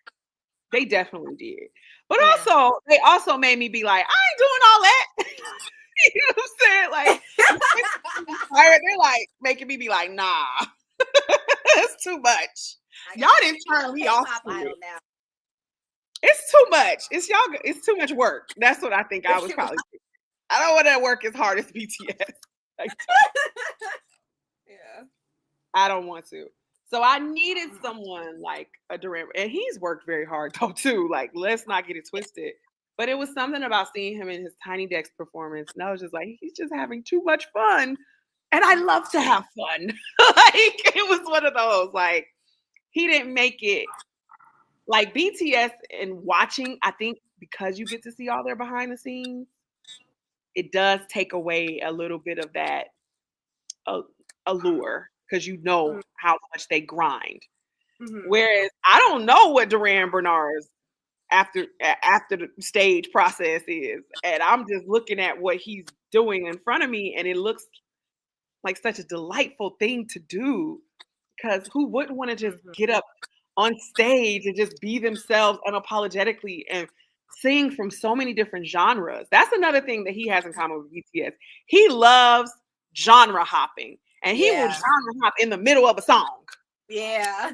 [SPEAKER 1] They definitely did. But
[SPEAKER 2] Yeah.
[SPEAKER 1] also, they also made me be like, I ain't doing all that. You know what I'm saying? Like, they're like making me be like, nah, it's too much.
[SPEAKER 2] I
[SPEAKER 1] Y'all
[SPEAKER 2] got
[SPEAKER 1] didn't turn
[SPEAKER 2] a
[SPEAKER 1] me off
[SPEAKER 2] K-pop
[SPEAKER 1] to
[SPEAKER 2] idol
[SPEAKER 1] it.
[SPEAKER 2] now.
[SPEAKER 1] It's too much. It's y'all. It's too much work. That's what I think I was probably thinking. I don't want to work as hard as BTS. Like,
[SPEAKER 2] Yeah.
[SPEAKER 1] I don't want to. So I needed someone like a Durant, and he's worked very hard though too. Like, let's not get it twisted. But it was something about seeing him in his Tiny Desk performance, and I was just like, he's just having too much fun, and I love to have fun. Like, it was one of those. Like, he didn't make it like BTS and watching. I think because you get to see all their behind the scenes, it does take away a little bit of that uh, allure because you know how much they grind.
[SPEAKER 2] Mm-hmm.
[SPEAKER 1] Whereas I don't know what Duran Bernard's after the stage process is, and I'm just looking at what he's doing in front of me, and it looks like such a delightful thing to do. Because who wouldn't want to just get up on stage and just be themselves unapologetically and sing from so many different genres? That's another thing that he has in common with BTS. He loves genre hopping, and he will
[SPEAKER 2] Yeah.
[SPEAKER 1] genre hop in the middle of a song.
[SPEAKER 2] Yeah.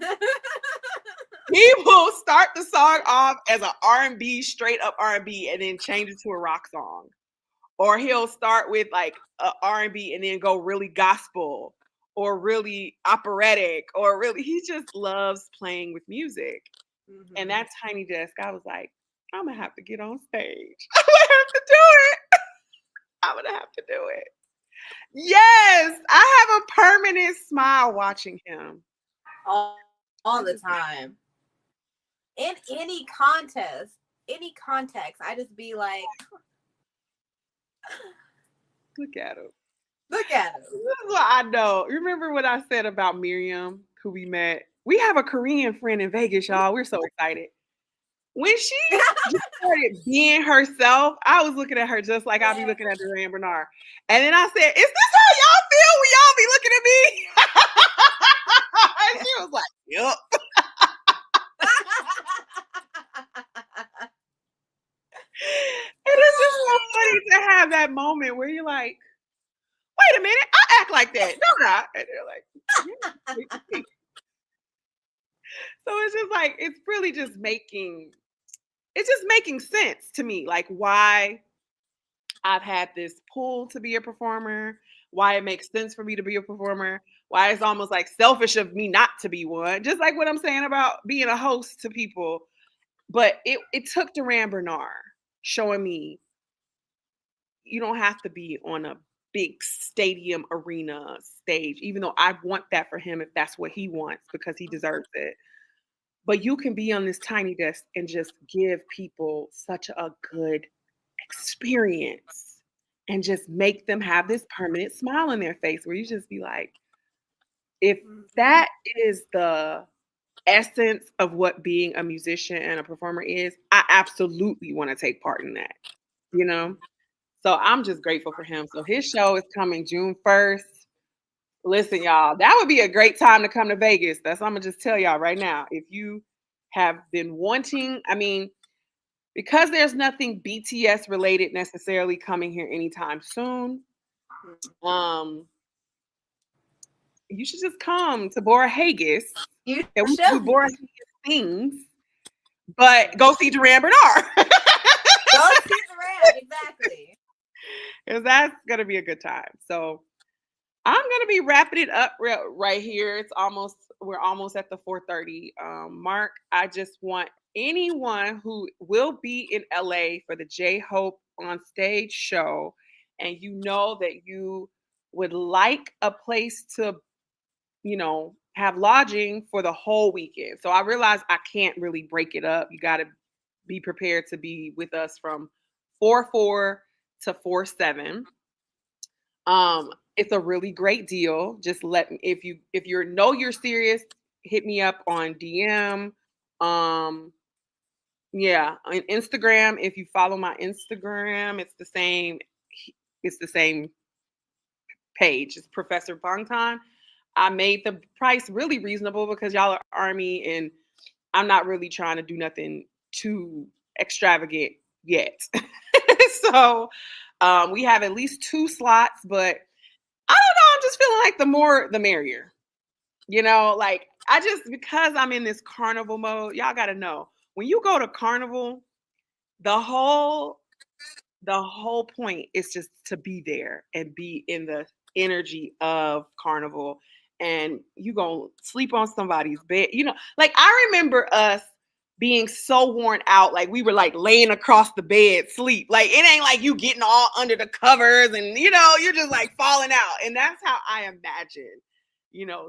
[SPEAKER 1] He will start the song off as an R&B, straight up R&B, and then change it to a rock song. Or he'll start with like a R&B and then go really gospel or really operatic or really, he just loves playing with music.
[SPEAKER 2] Mm-hmm.
[SPEAKER 1] And that Tiny Desk, I was like, I'm gonna have to get on stage. I'm gonna have to do it. I'm gonna have to do it. Yes, I have a permanent smile watching him.
[SPEAKER 2] All the time. In any contest, any context, I just be like,
[SPEAKER 1] Look at him.
[SPEAKER 2] look at him.
[SPEAKER 1] This is what I know. Remember what I said about Miriam, who we met? We have a Korean friend in Vegas, y'all. We're so excited. When she just started being herself, I was looking at her just like I'll be looking at Duran Bernard. And then I said, is this how y'all feel when y'all be looking at me? And she was like, yep. It is just so funny to have that moment where you're like, wait a minute, I act like that, don't I? And they're like, yeah. So it's just like, it's just making sense to me, like why I've had this pull to be a performer, why it makes sense for me to be a performer, why it's almost like selfish of me not to be one, just like what I'm saying about being a host to people. But it took Duran Bernard showing me you don't have to be on a big stadium arena stage, even though I want that for him if that's what he wants because he deserves it. But you can be on this tiny desk and just give people such a good experience and just make them have this permanent smile on their face where you just be like, if that is the essence of what being a musician and a performer is, I absolutely want to take part in that, you know? So I'm just grateful for him. So his show is coming June 1st. Listen, y'all, that would be a great time to come to Vegas. That's what I'm gonna just tell y'all right now. If you have been wanting, I mean, because there's nothing BTS related necessarily coming here anytime soon, um, you should just come to Bora Haggis
[SPEAKER 2] You
[SPEAKER 1] and we can do
[SPEAKER 2] should.
[SPEAKER 1] Bora Haggis things, but go see Duran Bernard.
[SPEAKER 2] Go see Duran, exactly.
[SPEAKER 1] Because that's gonna be a good time. So I'm gonna be wrapping it up right here. We're almost at the 4:30 mark. I just want anyone who will be in LA for the J Hope on Stage show, and you know that you would like a place to, have lodging for the whole weekend. So I realize I can't really break it up. You got to be prepared to be with us from 4/4 to 4/7. It's a really great deal. Just let me if you know you're serious, hit me up on DM. Yeah, on Instagram. If you follow my Instagram, it's the same It's the same page. It's Professor Bangtan. I made the price really reasonable because y'all are Army and I'm not really trying to do nothing too extravagant yet. So we have at least 2 slots, but I don't know. I'm just feeling like the more the merrier. Like I just because I'm in this carnival mode, y'all gotta know when you go to carnival, the whole point is just to be there and be in the energy of carnival and you gonna sleep on somebody's bed. Like I remember us being so worn out, like we were like laying across the bed sleep. Like it ain't like you getting all under the covers and you're just like falling out. And that's how I imagine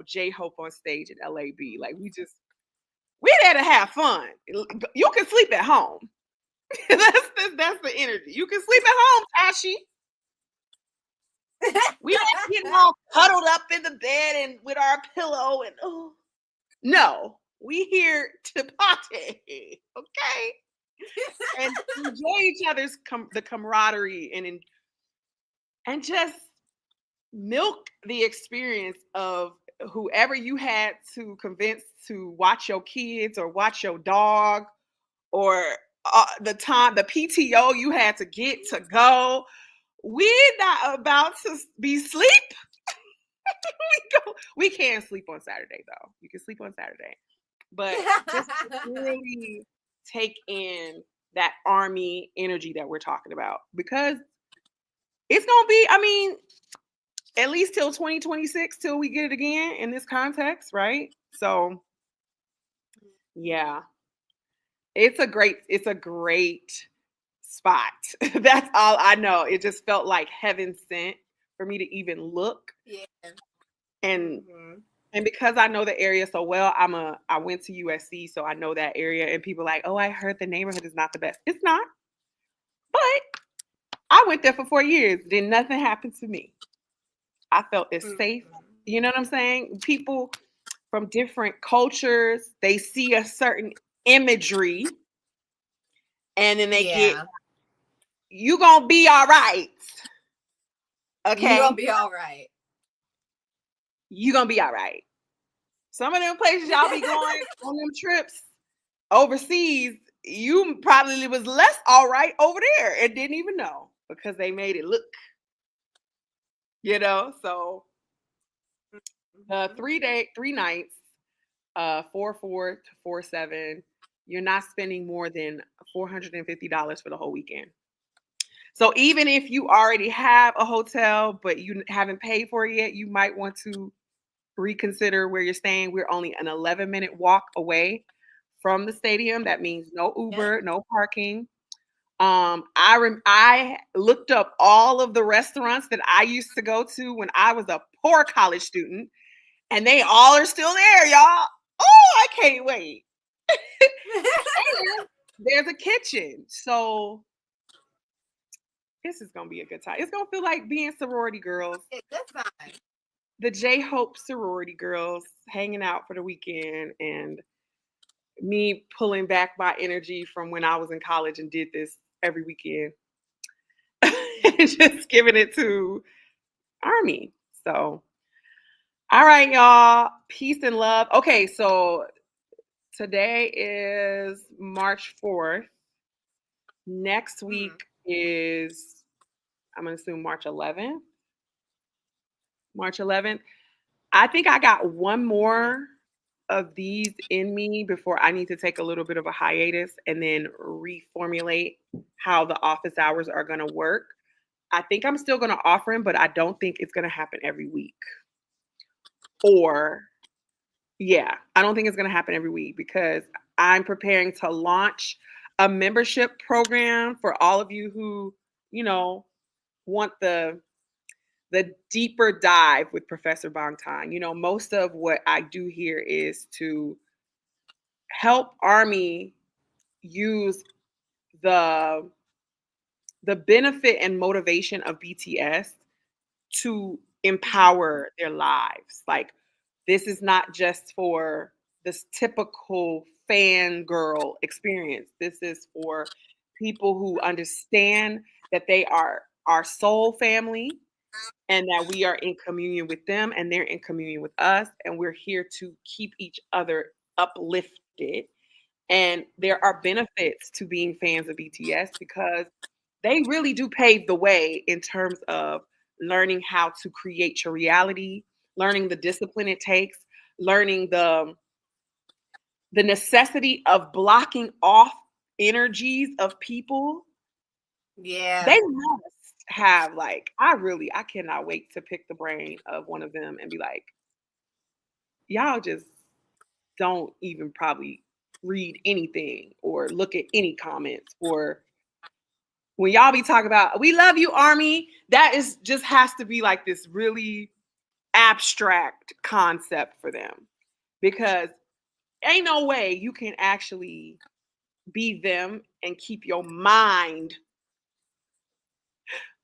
[SPEAKER 1] J-Hope on stage at LAB. Like we're there to have fun. You can sleep at home. that's the energy. You can sleep at home, Tashi. We ain't getting all cuddled up in the bed and with our pillow and no, we here to party, okay, and enjoy each other's the camaraderie and just milk the experience of whoever you had to convince to watch your kids or watch your dog or the PTO you had to get to go. We're not about to be sleep. We can sleep on Saturday though. You can sleep on Saturday, but just really take in that Army energy that we're talking about because it's gonna be. I mean, at least till 2026 till we get it again in this context, right? So yeah, it's a great spot. That's all I know. It just felt like heaven sent for me to even look.
[SPEAKER 2] Yeah.
[SPEAKER 1] And and because I know the area so well, I went to USC, so I know that area. And people are like, oh, I heard the neighborhood is not the best. It's not, but I went there for 4 years. Then nothing happened to me. I felt it's safe. You know what I'm saying? People from different cultures, they see a certain imagery, and then they get, you gonna be all right. Okay,
[SPEAKER 2] you gonna be all right.
[SPEAKER 1] You gonna be all right. Some of them places y'all be going on them trips overseas, you probably was less all right over there and didn't even know because they made it look, So the 3 nights, 4-4 to 4-7, you're not spending more than $450 for the whole weekend. So even if you already have a hotel but you haven't paid for it yet, you might want to reconsider where you're staying. We're only an 11-minute walk away from the stadium. That means no Uber, no parking. I looked up all of the restaurants that I used to go to when I was a poor college student, and they all are still there, y'all. Oh, I can't wait. There's a kitchen, so this is gonna be a good time. It's gonna feel like being sorority girls.
[SPEAKER 2] Good time.
[SPEAKER 1] The J-Hope sorority girls hanging out for the weekend and me pulling back my energy from when I was in college and did this every weekend. Just giving it to Army. So, all right, y'all. Peace and love. Okay, so today is March 4th. Next week is, I'm going to assume March 11th. March 11th. I think I got one more of these in me before I need to take a little bit of a hiatus and then reformulate how the office hours are going to work. I think I'm still going to offer them, but I don't think it's going to happen every week. Or, yeah, I don't think it's going to happen every week because I'm preparing to launch a membership program for all of you who, want the deeper dive with Professor Bangtan. Most of what I do here is to help Army use the benefit and motivation of BTS to empower their lives. Like this is not just for this typical fangirl experience. This is for people who understand that they are our soul family, and that we are in communion with them and they're in communion with us. And we're here to keep each other uplifted. And there are benefits to being fans of BTS because they really do pave the way in terms of learning how to create your reality, learning the discipline it takes, learning the necessity of blocking off energies of people.
[SPEAKER 2] Yeah.
[SPEAKER 1] They must have like I cannot wait to pick the brain of one of them and be like, y'all just don't even probably read anything or look at any comments, or when y'all be talking about we love you army, that is just has to be like this really abstract concept for them, because ain't no way you can actually be them and keep your mind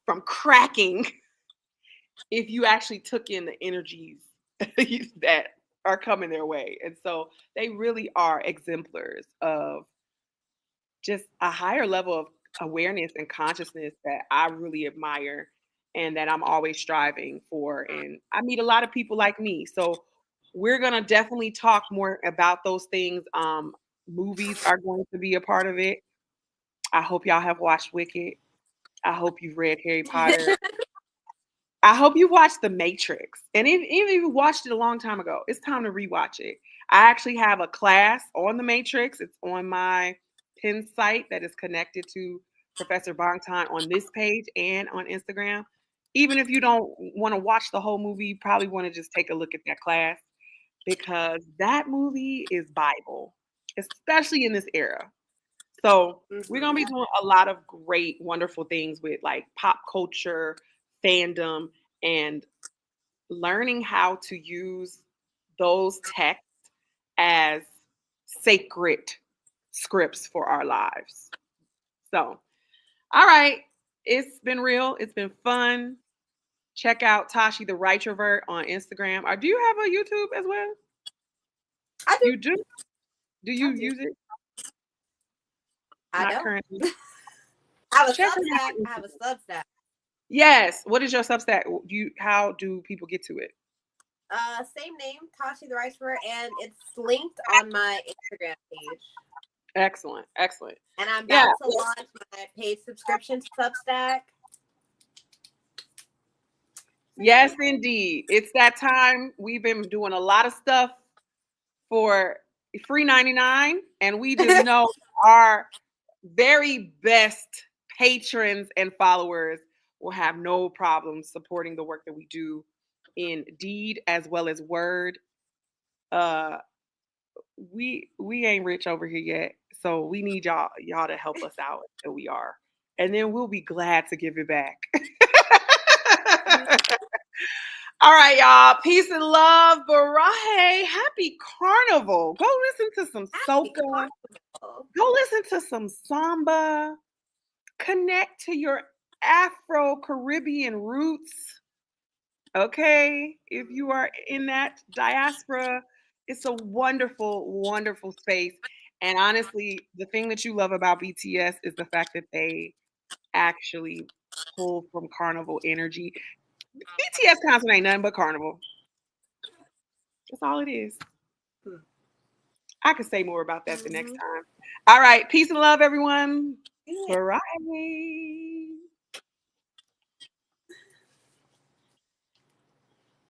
[SPEAKER 1] from cracking if you actually took in the energies that are coming their way. And so they really are exemplars of just a higher level of awareness and consciousness that I really admire and that I'm always striving for. And I meet a lot of people like me. So we're going to definitely talk more about those things. Movies are going to be a part of it. I hope y'all have watched Wicked. I hope you've read Harry Potter. I hope you watched The Matrix. And even if you watched it a long time ago, it's time to rewatch it. I actually have a class on The Matrix. It's on my pin site that is connected to Professor Bongtan on this page and on Instagram. Even if you don't want to watch the whole movie, you probably want to just take a look at that class because that movie is Bible, especially in this era. So we're gonna be doing a lot of great, wonderful things with like pop culture, fandom, and learning how to use those texts as sacred scripts for our lives. So, all right, it's been real. It's been fun. Check out Tashi the Writetrovert on Instagram. Or do you have a YouTube as well?
[SPEAKER 2] I do.
[SPEAKER 1] You do? Do you
[SPEAKER 2] I do.
[SPEAKER 1] use it?
[SPEAKER 2] I
[SPEAKER 1] Not
[SPEAKER 2] don't.
[SPEAKER 1] currently.
[SPEAKER 2] I have a
[SPEAKER 1] Check
[SPEAKER 2] Substack.
[SPEAKER 1] it
[SPEAKER 2] I have
[SPEAKER 1] out.
[SPEAKER 2] a Substack.
[SPEAKER 1] Yes. What is your Substack? How do people get to it?
[SPEAKER 2] Same name, Tashi the Riceberg, and it's linked on my Instagram page.
[SPEAKER 1] Excellent. Excellent.
[SPEAKER 2] And I'm
[SPEAKER 1] Yeah.
[SPEAKER 2] about to launch my paid subscription to Substack.
[SPEAKER 1] Yes, indeed. It's that time. We've been doing a lot of stuff for free 99, and we just know our very best patrons and followers will have no problem supporting the work that we do in deed as well as word. Uh we ain't rich over here yet, so we need y'all to help us out until we are. And then we'll be glad to give it back. All right, y'all. Peace and love. Barahe. Happy Carnival. Go listen to some
[SPEAKER 2] Happy
[SPEAKER 1] soca.
[SPEAKER 2] Carnival.
[SPEAKER 1] Go listen to some samba. Connect to your Afro Caribbean roots. Okay. If you are in that diaspora, it's a wonderful, wonderful space. And honestly, the thing that you love about BTS is the fact that they actually pull from carnival energy. BTS concert ain't nothing but carnival. That's all it is. I could say more about that the next time. All right. Peace and love, everyone.
[SPEAKER 2] Yeah.
[SPEAKER 1] Bye.